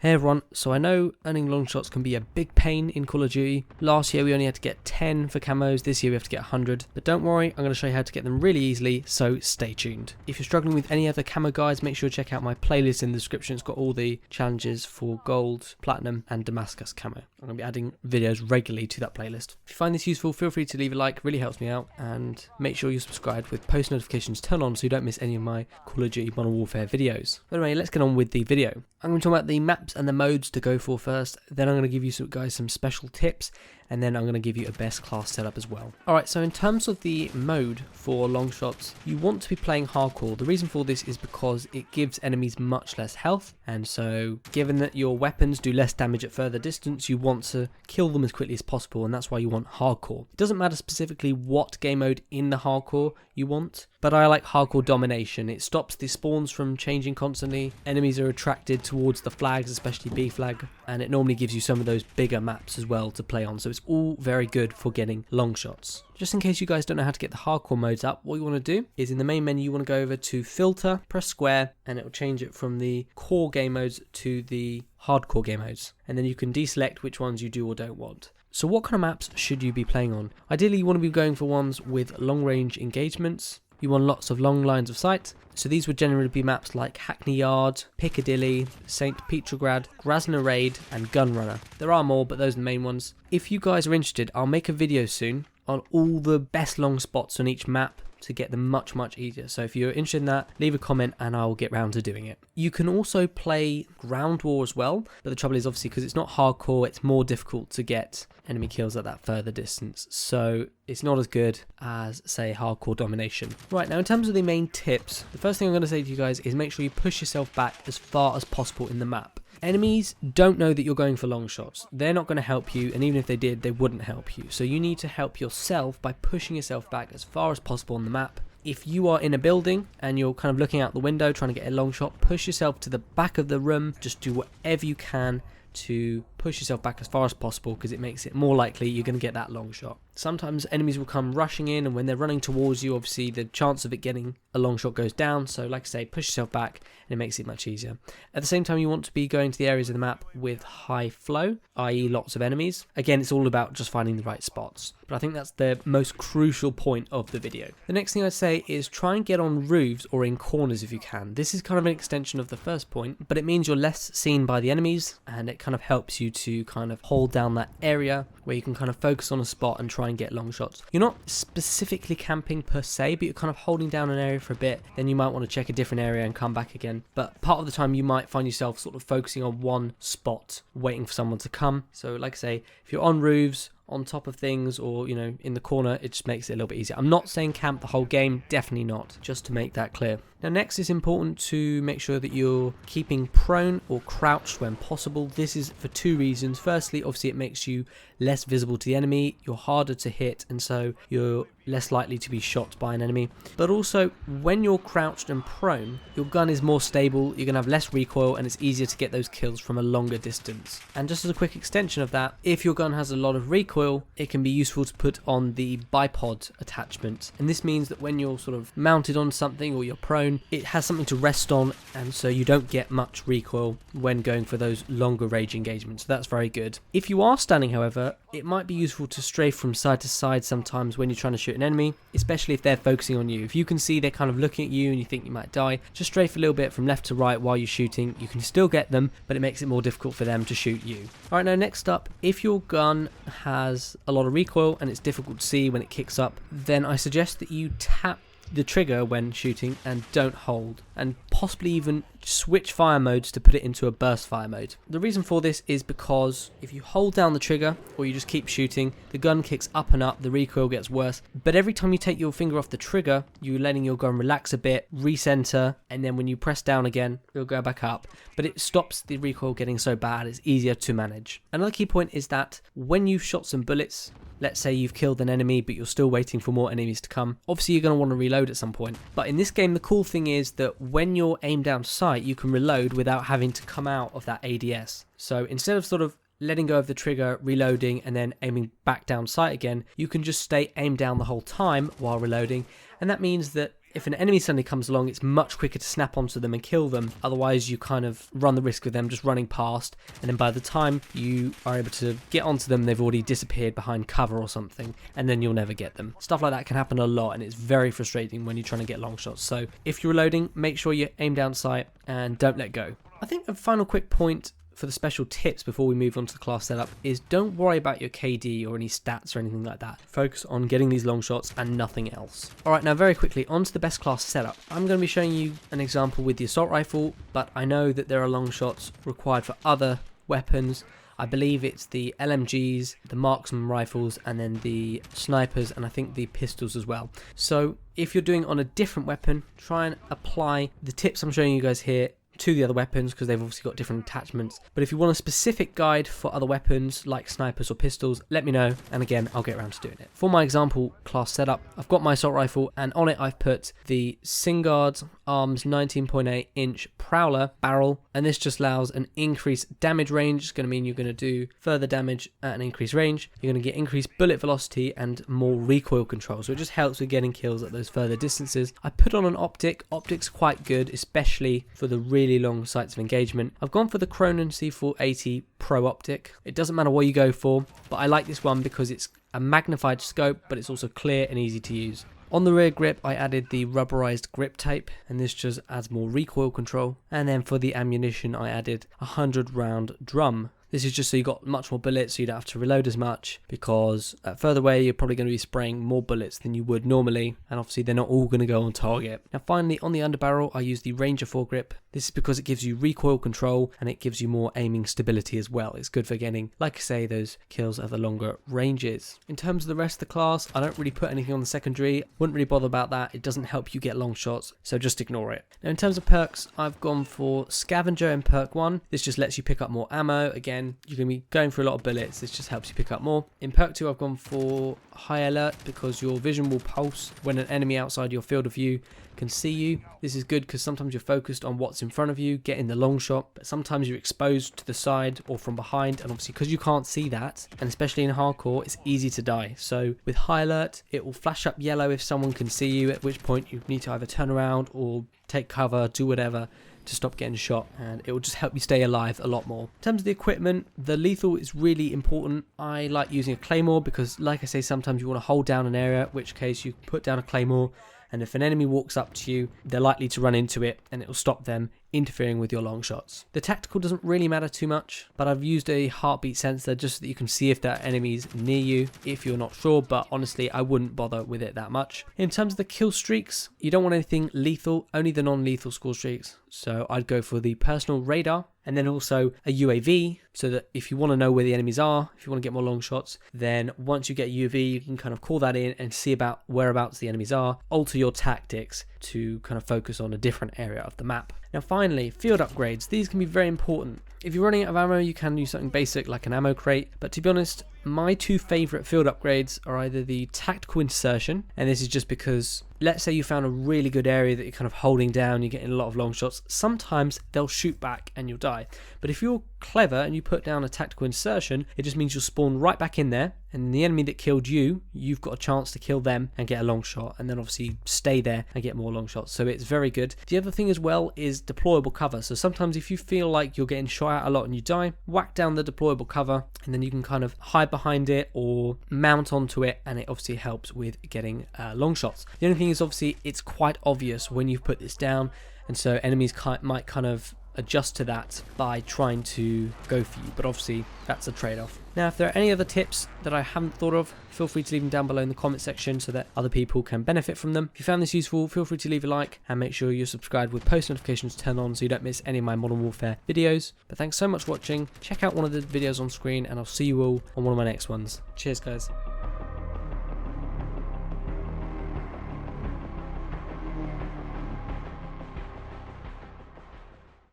Hey everyone, so I know earning long shots can be a big pain in Call of Duty. Last year we only had to get 10 for camos, this year we have to get 100. But don't worry, I'm going to show you how to get them really easily, so stay tuned. If you're struggling with any other camo guides, make sure to check out my playlist in the description. It's got all the challenges for gold, platinum and Damascus Camo. I'm going to be adding videos regularly to that playlist. If you find this useful, feel free to leave a like, really helps me out. And make sure you're subscribed with post notifications turned on so you don't miss any of my Call of Duty Modern Warfare videos. But anyway, let's get on with the video. I'm going to talk about the maps and the modes to go for first, then I'm going to give you some special tips, and then I'm going to give you a best class setup as well. Alright, so in terms of the mode for long shots, you want to be playing hardcore. The reason for this is because it gives enemies much less health, and so given that your weapons do less damage at further distance, you want to kill them as quickly as possible, and that's why you want hardcore. It doesn't matter specifically what game mode in the hardcore you want, but I like hardcore domination. It stops the spawns from changing constantly, enemies are attracted towards the flags, especially B flag, and it normally gives you some of those bigger maps as well to play on, so it's all very good for getting long shots. Just in case you guys don't know how to get the hardcore modes up, what you want to do is in the main menu you want to go over to filter, press square, and it will change it from the core game modes to the hardcore game modes, and then you can deselect which ones you do or don't want. So what kind of maps should you be playing on? Ideally you want to be going for ones with long range engagements. You want lots of long lines of sight. So these would generally be maps like Hackney Yard, Piccadilly, St. Petrograd, Grasna Raid and Gunrunner. There are more, but those are the main ones. If you guys are interested, I'll make a video soon on all the best long spots on each map to get them much easier. So if you're interested in that, leave a comment and I'll get round to doing it. You can also play ground war as well, but the trouble is obviously because it's not hardcore, it's more difficult to get enemy kills at that further distance, so it's not as good as, say, hardcore domination. Right, now in terms of the main tips, the first thing I'm going to say to you guys is make sure you push yourself back as far as possible in the map. Enemies don't know that you're going for long shots. They're not going to help you, and even if they did, they wouldn't help you. So you need to help yourself by pushing yourself back as far as possible on the map. If you are in a building and you're kind of looking out the window trying to get a long shot, push yourself to the back of the room. Just do whatever you can to push yourself back as far as possible, because it makes it more likely you're going to get that long shot. Sometimes enemies will come rushing in, and when they're running towards you, obviously the chance of it getting a long shot goes down. So like I say, push yourself back and it makes it much easier. At the same time, you want to be going to the areas of the map with high flow, i.e. lots of enemies. Again, it's all about just finding the right spots, but I think that's the most crucial point of the video. The next thing I'd say is try and get on roofs or in corners if you can. This is kind of an extension of the first point, but it means you're less seen by the enemies, and it kind of helps you to kind of hold down that area where you can kind of focus on a spot and try and get long shots. You're not specifically camping per se, but you're kind of holding down an area for a bit, then you might want to check a different area and come back again. But part of the time you might find yourself sort of focusing on one spot, waiting for someone to come. So like I say, if you're on roofs, on top of things, or you know, in the corner, it just makes it a little bit easier. I'm not saying camp the whole game, definitely not, just to make that clear. Now next, it's important to make sure that you're keeping prone or crouched when possible. This is for two reasons. Firstly, obviously it makes you less visible to the enemy, you're harder to hit, and so you're less likely to be shot by an enemy. But also, when you're crouched and prone, your gun is more stable, you're going to have less recoil, and it's easier to get those kills from a longer distance. And just as a quick extension of that, if your gun has a lot of recoil, it can be useful to put on the bipod attachment. And this means that when you're sort of mounted on something or you're prone, it has something to rest on, and so you don't get much recoil when going for those longer range engagements. So that's very good. If you are standing, however, it might be useful to strafe from side to side sometimes when you're trying to shoot an enemy, especially if they're focusing on you. If you can see they're kind of looking at you and you think you might die, just strafe a little bit from left to right while you're shooting. You can still get them, but it makes it more difficult for them to shoot you. Alright, now next up, if your gun has a lot of recoil and it's difficult to see when it kicks up, then I suggest that you tap the trigger when shooting and don't hold, and possibly even switch fire modes to put it into a burst fire mode. The reason for this is because if you hold down the trigger or you just keep shooting, the gun kicks up and up, the recoil gets worse, but every time you take your finger off the trigger, you're letting your gun relax a bit, recenter, and then when you press down again, it'll go back up, but it stops the recoil getting so bad, it's easier to manage. Another key point is that when you've shot some bullets, let's say you've killed an enemy but you're still waiting for more enemies to come, obviously you're going to want to reload at some point. But in this game, the cool thing is that when you're aimed down sight, you can reload without having to come out of that ADS. So instead of sort of letting go of the trigger, reloading, and then aiming back down sight again, you can just stay aimed down the whole time while reloading. And that means that if an enemy suddenly comes along, it's much quicker to snap onto them and kill them. Otherwise, you kind of run the risk of them just running past, and then by the time you are able to get onto them, they've already disappeared behind cover or something, and then you'll never get them. Stuff like that can happen a lot, and it's very frustrating when you're trying to get long shots. So if you're reloading, make sure you aim down sight and don't let go. I think a final quick point for the special tips before we move on to the class setup is don't worry about your KD or any stats or anything like that. Focus on getting these long shots and nothing else. Alright, now very quickly onto the best class setup. I'm going to be showing you an example with the assault rifle, but I know that there are long shots required for other weapons. I believe it's the LMGs, the marksman rifles, and then the snipers, and I think the pistols as well. So if you're doing on a different weapon, try and apply the tips I'm showing you guys here to the other weapons, because they've obviously got different attachments. But if you want a specific guide for other weapons like snipers or pistols, let me know, and again I'll get around to doing it. For my example class setup, I've got my assault rifle, and on it I've put the Singard Arms 19.8 inch Prowler barrel, and this just allows an increased damage range. It's going to mean you're going to do further damage at an increased range. You're going to get increased bullet velocity and more recoil control, so it just helps with getting kills at those further distances. I put on an optic. Optic's quite good, especially for the really long sights of engagement. I've gone for the Cronin C480 Pro optic. It doesn't matter what you go for, but I like this one because it's a magnified scope, but it's also clear and easy to use. On the rear grip, I added the rubberized grip tape, and this just adds more recoil control. And then for the ammunition, I added a 100-round drum. This is just so you got much more bullets, so you don't have to reload as much, because further away you're probably going to be spraying more bullets than you would normally, and obviously they're not all going to go on target. Now finally, on the underbarrel, I use the Ranger foregrip. This is because it gives you recoil control and it gives you more aiming stability as well. It's good for getting, like I say, those kills at the longer ranges. In terms of the rest of the class, I don't really put anything on the secondary. Wouldn't really bother about that. It doesn't help you get long shots, so just ignore it. Now in terms of perks, I've gone for Scavenger in perk 1. This just lets you pick up more ammo. Again, you're going to be going through a lot of bullets. This just helps you pick up more. In perk 2, I've gone for High Alert, because your vision will pulse when an enemy outside your field of view can see you. This is good because sometimes you're focused on what's in front of you, getting the long shot, but sometimes you're exposed to the side or from behind, and obviously because you can't see that, and especially in hardcore, it's easy to die. So with High Alert, it will flash up yellow if someone can see you, at which point you need to either turn around or take cover, do whatever to stop getting shot, and it will just help you stay alive a lot more. In terms of the equipment, the lethal is really important. I like using a claymore because, like I say, sometimes you want to hold down an area, in which case you put down a claymore, and if an enemy walks up to you, they're likely to run into it, and it will stop them interfering with your long shots. The tactical doesn't really matter too much, but I've used a heartbeat sensor just so that you can see if there are enemies near you if you're not sure, but honestly I wouldn't bother with it that much. In terms of the kill streaks, you don't want anything lethal, only the non-lethal score streaks, so I'd go for the personal radar, and then also a UAV, so that if you want to know where the enemies are, if you want to get more long shots, then once you get UAV, you can kind of call that in and see about whereabouts the enemies are, alter your tactics to kind of focus on a different area of the map. Now finally, field upgrades. These can be very important. If you're running out of ammo, you can use something basic like an ammo crate, but to be honest, my two favourite field upgrades are either the tactical insertion, and this is just because, let's say you found a really good area that you're kind of holding down, you're getting a lot of long shots, sometimes they'll shoot back and you'll die. But if you're clever and you put down a tactical insertion, it just means you'll spawn right back in there, and the enemy that killed you, you've got a chance to kill them and get a long shot, and then obviously stay there and get more long shots. So it's very good. The other thing as well is deployable cover. So sometimes if you feel like you're getting shot at a lot and you die, whack down the deployable cover, and then you can kind of hide behind it or mount onto it, and it obviously helps with getting long shots. The only thing is obviously it's quite obvious when you've put this down, and so enemies might kind of adjust to that by trying to go for you, but obviously that's a trade-off. Now if there are any other tips that I haven't thought of, feel free to leave them down below in the comment section so that other people can benefit from them. If you found this useful, feel free to leave a like and make sure you're subscribed with post notifications turned on so you don't miss any of my Modern Warfare videos. But thanks so much for watching. Check out one of the videos on screen, and I'll see you all on one of my next ones. Cheers guys.